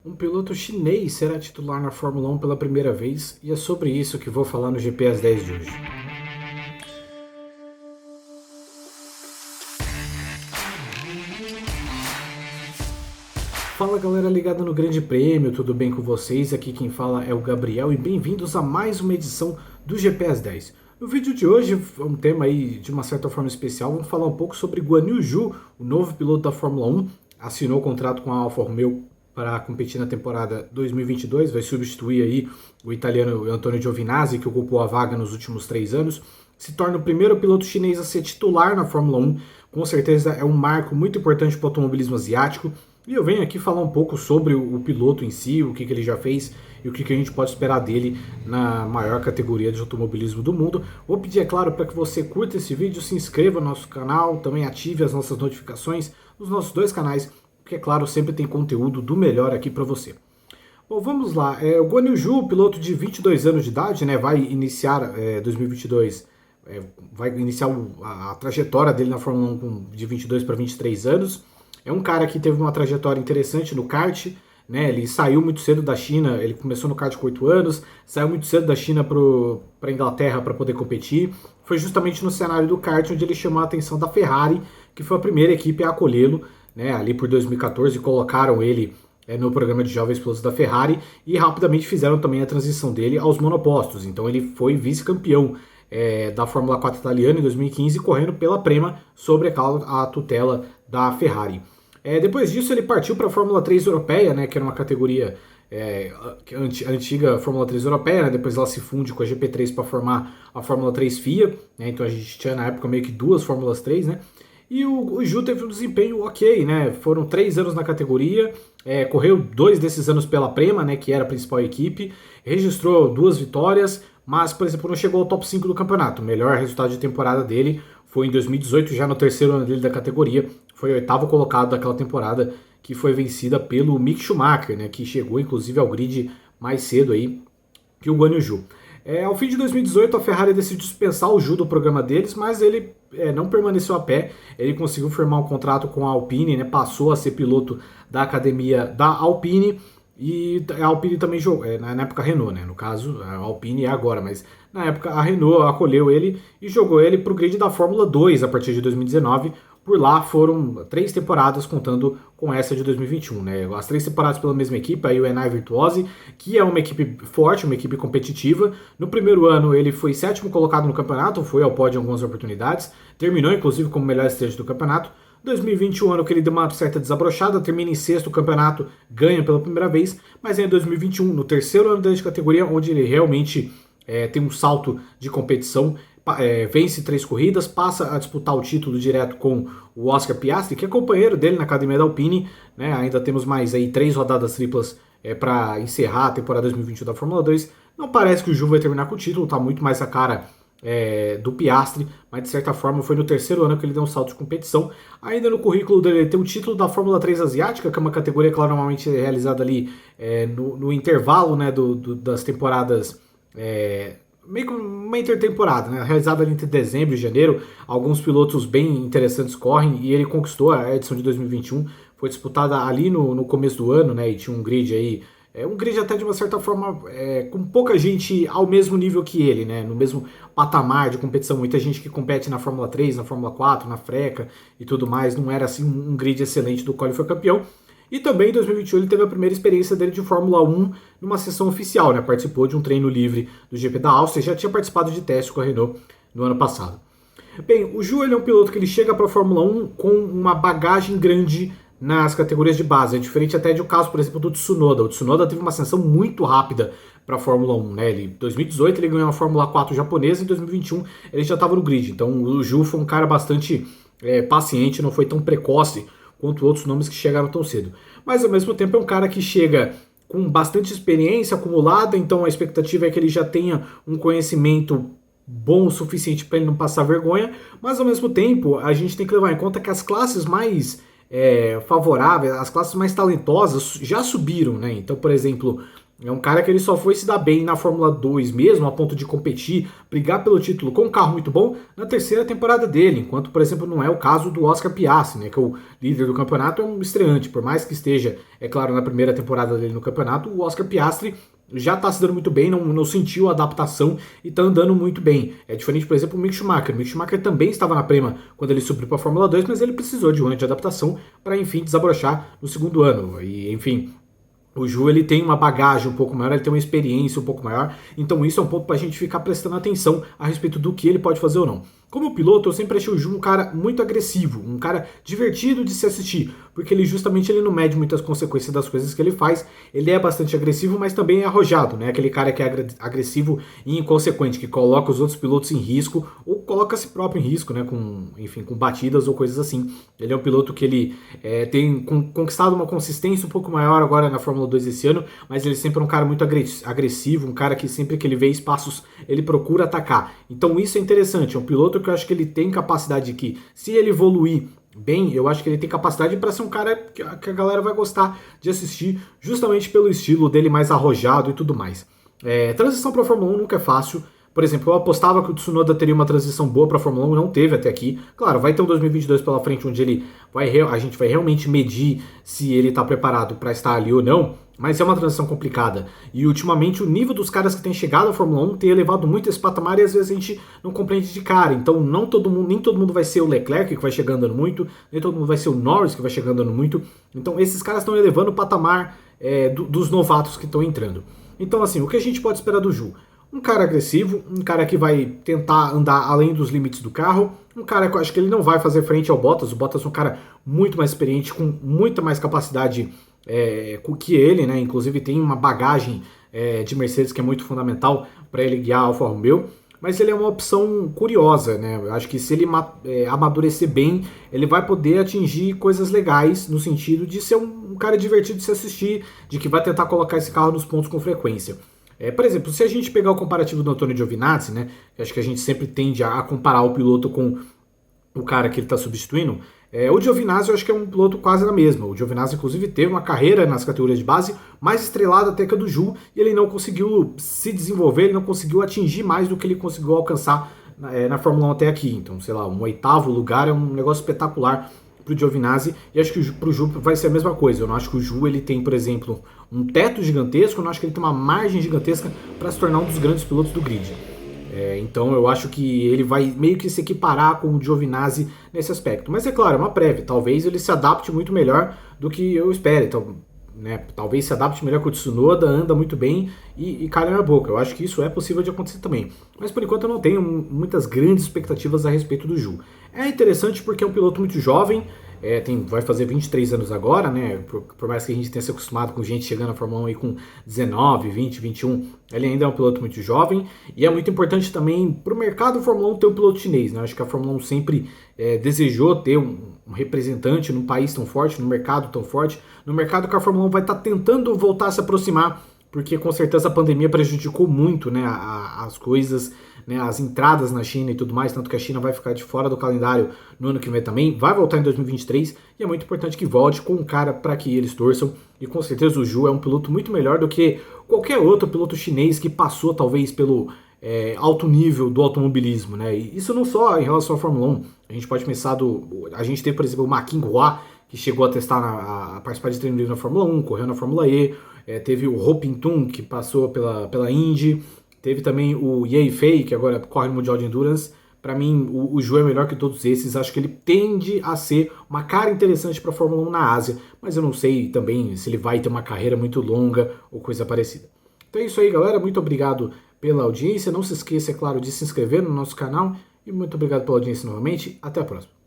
Um piloto chinês será titular na Fórmula 1 pela primeira vez e é sobre isso que vou falar no GP às 10 de hoje. Fala galera ligada no Grande Prêmio, tudo bem com vocês? Aqui quem fala é o Gabriel e bem-vindos a mais uma edição do GP às 10. No vídeo de hoje, um tema aí de uma certa forma especial, vamos falar um pouco sobre Guan Yu Zhou, o novo piloto da Fórmula 1, assinou o contrato com a Alfa Romeo para competir na temporada 2022, vai substituir aí o italiano Antonio Giovinazzi, que ocupou a vaga nos últimos 3 anos, se torna o primeiro piloto chinês a ser titular na Fórmula 1, com certeza é um marco muito importante para o automobilismo asiático, e eu venho aqui falar um pouco sobre o piloto em si, o que ele já fez e o que a gente pode esperar dele na maior categoria de automobilismo do mundo. Vou pedir, é claro, para que você curta esse vídeo, se inscreva no nosso canal, também ative as nossas notificações nos nossos dois canais, porque, é claro, sempre tem conteúdo do melhor aqui para você. Bom, vamos lá. O Guan Yu Zhou, piloto de 22 anos de idade, né, vai iniciar 2022, vai iniciar a trajetória dele na Fórmula 1 de 22 para 23 anos. É um cara que teve uma trajetória interessante no kart, né? Ele saiu muito cedo da China, ele começou no kart com 8 anos, saiu muito cedo da China para a Inglaterra para poder competir. Foi justamente no cenário do kart onde ele chamou a atenção da Ferrari, que foi a primeira equipe a acolhê-lo, né? Ali por 2014 colocaram ele no programa de jovens pilotos da Ferrari e rapidamente fizeram também a transição dele aos monopostos. Então ele foi vice-campeão da Fórmula 4 italiana em 2015, correndo pela Prema sobre a tutela da Ferrari. Depois disso ele partiu para a Fórmula 3 europeia, né, que era uma categoria a antiga Fórmula 3 europeia, né, depois ela se funde com a GP3 para formar a Fórmula 3 FIA, né, então a gente tinha na época meio que duas Fórmulas 3, né, e o Zhou teve um desempenho ok, né, foram 3 anos na categoria, correu 2 desses anos pela Prema, né, que era a principal equipe, registrou 2 vitórias, mas, por exemplo, não chegou ao top 5 do campeonato. O melhor resultado de temporada dele foi em 2018, já no terceiro ano dele da categoria. Foi o 8º colocado daquela temporada, que foi vencida pelo Mick Schumacher, né, que chegou inclusive ao grid mais cedo aí que o Guan Yu Zhou. Ao fim de 2018, a Ferrari decidiu dispensar o Zhou do programa deles, mas ele não permaneceu a pé. Ele conseguiu firmar um contrato com a Alpine, né, passou a ser piloto da academia da Alpine. E a Alpine também jogou, na época a Renault, né? No caso, a Alpine é agora, mas na época a Renault acolheu ele e jogou ele para o grid da Fórmula 2 a partir de 2019. Por lá foram 3 temporadas, contando com essa de 2021, né? As 3 temporadas pela mesma equipe, a UNI Virtuosi, que é uma equipe forte, uma equipe competitiva. No primeiro ano ele foi 7º colocado no campeonato, foi ao pódio em algumas oportunidades, terminou inclusive como melhor estreante do campeonato. 2021, ano que ele deu uma certa desabrochada, termina em 6º campeonato, ganha pela primeira vez, mas é em 2021, no terceiro ano de categoria, onde ele realmente tem um salto de competição, vence 3 corridas, passa a disputar o título direto com o Oscar Piastri, que é companheiro dele na academia da Alpine, né? Ainda temos mais aí 3 rodadas triplas para encerrar a temporada 2021 da Fórmula 2. Não parece que o Zhou vai terminar com o título, tá muito mais a cara do Piastri, mas de certa forma foi no terceiro ano que ele deu um salto de competição. Ainda no currículo dele tem o título da Fórmula 3 Asiática, que é uma categoria que ela normalmente é realizada ali no intervalo, né, das temporadas, meio que uma intertemporada, né, realizada ali entre dezembro e janeiro. Alguns pilotos bem interessantes correm e ele conquistou a edição de 2021, foi disputada ali no começo do ano, né, e tinha um grid aí, um grid até de uma certa forma com pouca gente ao mesmo nível que ele, né? No mesmo patamar de competição. Muita gente que compete na Fórmula 3, na Fórmula 4, na Freca e tudo mais. Não era assim um grid excelente do qual ele foi campeão. E também em 2021 ele teve a primeira experiência dele de Fórmula 1 numa sessão oficial, né? Participou de um treino livre do GP da Áustria e já tinha participado de teste com a Renault no ano passado. Bem, o Zhou ele é um piloto que ele chega para a Fórmula 1 com uma bagagem grande nas categorias de base, é diferente até do caso, por exemplo, do Tsunoda. O Tsunoda teve uma ascensão muito rápida para a Fórmula 1, né? Em 2018 ele ganhou a Fórmula 4 japonesa, em 2021 ele já estava no grid. Então o Zhou foi um cara bastante paciente, não foi tão precoce quanto outros nomes que chegaram tão cedo. Mas ao mesmo tempo é um cara que chega com bastante experiência acumulada, então a expectativa é que ele já tenha um conhecimento bom o suficiente para ele não passar vergonha, mas ao mesmo tempo a gente tem que levar em conta que as classes mais favoráveis, as classes mais talentosas já subiram, né? Então, por exemplo, É um cara que ele só foi se dar bem na Fórmula 2 mesmo, a ponto de competir, brigar pelo título com um carro muito bom, na terceira temporada dele, enquanto, por exemplo, não é o caso do Oscar Piastri, né, que é o líder do campeonato, é um estreante, por mais que esteja, é claro, na primeira temporada dele no campeonato, o Oscar Piastri já tá se dando muito bem, não sentiu a adaptação e tá andando muito bem. É diferente, por exemplo, o Mick Schumacher. O Mick Schumacher também estava na Prema quando ele subiu para a Fórmula 2, mas ele precisou de um ano de adaptação para, enfim, desabrochar no segundo ano. E, enfim, o Ju ele tem uma bagagem um pouco maior, ele tem uma experiência um pouco maior, então isso é um ponto para a gente ficar prestando atenção a respeito do que ele pode fazer ou não. Como piloto, eu sempre achei o Ju um cara muito agressivo, um cara divertido de se assistir, porque ele justamente ele não mede muitas consequências das coisas que ele faz, ele é bastante agressivo, mas também é arrojado, né? Aquele cara que é agressivo e inconsequente, que coloca os outros pilotos em risco, ou coloca a si próprio em risco, né? Com, enfim, com batidas ou coisas assim. Ele é um piloto que ele tem conquistado uma consistência um pouco maior agora na Fórmula 2 esse ano, mas ele sempre é um cara muito agressivo, um cara que sempre que ele vê espaços, ele procura atacar. Então isso é interessante, é um piloto que eu acho que ele tem capacidade de que, se ele evoluir bem, eu acho que ele tem capacidade para ser um cara que a galera vai gostar de assistir, justamente pelo estilo dele mais arrojado e tudo mais. Transição para a Fórmula 1 nunca é fácil. Por exemplo, eu apostava que o Tsunoda teria uma transição boa para a Fórmula 1, não teve até aqui. Claro, vai ter um 2022 pela frente onde a gente vai realmente medir se ele está preparado para estar ali ou não, mas é uma transição complicada. E ultimamente o nível dos caras que têm chegado à Fórmula 1 tem elevado muito esse patamar e às vezes a gente não compreende de cara. Então nem todo mundo vai ser o Leclerc, que vai chegando andando muito, nem todo mundo vai ser o Norris, que vai chegando andando muito. Então esses caras estão elevando o patamar dos novatos que estão entrando. Então assim, o que a gente pode esperar do Ju? Um cara agressivo, um cara que vai tentar andar além dos limites do carro, um cara que eu acho que ele não vai fazer frente ao Bottas. O Bottas é um cara muito mais experiente, com muita mais capacidade que ele, né? Inclusive tem uma bagagem de Mercedes que é muito fundamental para ele guiar a Alfa Romeo. Mas ele é uma opção curiosa, né? Eu acho que se ele amadurecer bem, ele vai poder atingir coisas legais, no sentido de ser um cara divertido de se assistir, de que vai tentar colocar esse carro nos pontos com frequência. Por exemplo, se a gente pegar o comparativo do Antonio Giovinazzi, né, que acho que a gente sempre tende a comparar o piloto com o cara que ele está substituindo, o Giovinazzi eu acho que é um piloto quase na mesma. O Giovinazzi, inclusive, teve uma carreira nas categorias de base mais estrelada até que a do Ju, e ele não conseguiu se desenvolver, ele não conseguiu atingir mais do que ele conseguiu alcançar na Fórmula 1 até aqui. Então, sei lá, um 8º lugar é um negócio espetacular pro Giovinazzi, e acho que pro Ju vai ser a mesma coisa. Eu não acho que o Ju ele tem, por exemplo, um teto gigantesco, eu não acho que ele tem uma margem gigantesca para se tornar um dos grandes pilotos do grid. Então eu acho que ele vai meio que se equiparar com o Giovinazzi nesse aspecto. Mas é claro, é uma prévia. Talvez ele se adapte muito melhor do que eu espero. Então, né, talvez se adapte melhor que o Tsunoda, anda muito bem e calha na boca. Eu acho que isso é possível de acontecer também. Mas por enquanto eu não tenho muitas grandes expectativas a respeito do Ju. É interessante porque é um piloto muito jovem, vai fazer 23 anos agora, né? Por mais que a gente tenha se acostumado com gente chegando na Fórmula 1 aí com 19, 20, 21, ele ainda é um piloto muito jovem, e é muito importante também para o mercado Fórmula 1 ter um piloto chinês, né? Acho que a Fórmula 1 sempre desejou ter um representante num país tão forte, num mercado tão forte, no mercado que a Fórmula 1 vai estar tentando voltar a se aproximar, porque com certeza a pandemia prejudicou muito, né, as coisas, né, as entradas na China e tudo mais, tanto que a China vai ficar de fora do calendário no ano que vem também, vai voltar em 2023, e é muito importante que volte com um cara para que eles torçam, e com certeza o Ju é um piloto muito melhor do que qualquer outro piloto chinês que passou talvez pelo alto nível do automobilismo, né, e isso não só em relação à Fórmula 1, a gente pode pensar a gente tem, por exemplo, o Ma Qinghua, que chegou a testar, a participar de treino livre na Fórmula 1, correu na Fórmula E, teve o Ho Ping-Tun, que passou pela Indy, teve também o Ye Fei, que agora corre no Mundial de Endurance. Para mim, o Ju é melhor que todos esses. Acho que ele tende a ser uma cara interessante para a Fórmula 1 na Ásia, mas eu não sei também se ele vai ter uma carreira muito longa ou coisa parecida. Então é isso aí, galera. Muito obrigado pela audiência. Não se esqueça, é claro, de se inscrever no nosso canal. E muito obrigado pela audiência novamente. Até a próxima.